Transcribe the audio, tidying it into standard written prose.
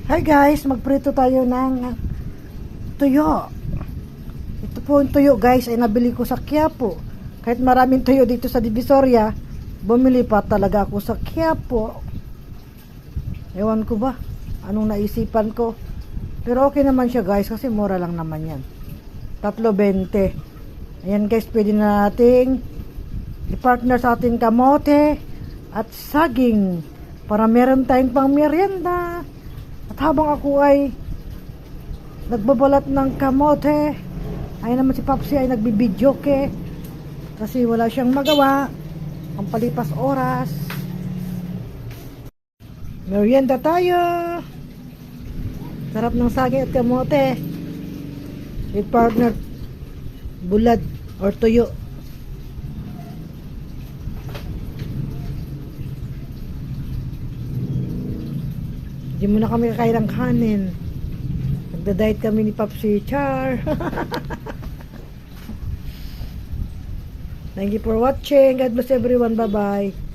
Hi guys, magprito tayo ng tuyo. Ito po yung tuyo guys ay nabili ko sa Quiapo. Kahit maraming tuyo dito sa Divisoria, bumili pa talaga ako sa Quiapo. Ewan ko ba anong naisipan ko. Pero okay naman siya guys kasi mura lang naman yan. 3.20. Ayan guys, pwede na nating i-partner sa ating kamote at saging para meron tayong pang merienda. At habang ako ay nagbabalat ng kamote, ay naman si Papsi ay nagbibidyoke kasi wala siyang magawa ang palipas oras. Merienda tayo. Sarap ng saging at kamote with partner bulad or tuyo. Hindi muna kami kakain ng kanin. Nagda-diet kami ni Papsi Char. Thank you for watching. God bless everyone. Bye-bye.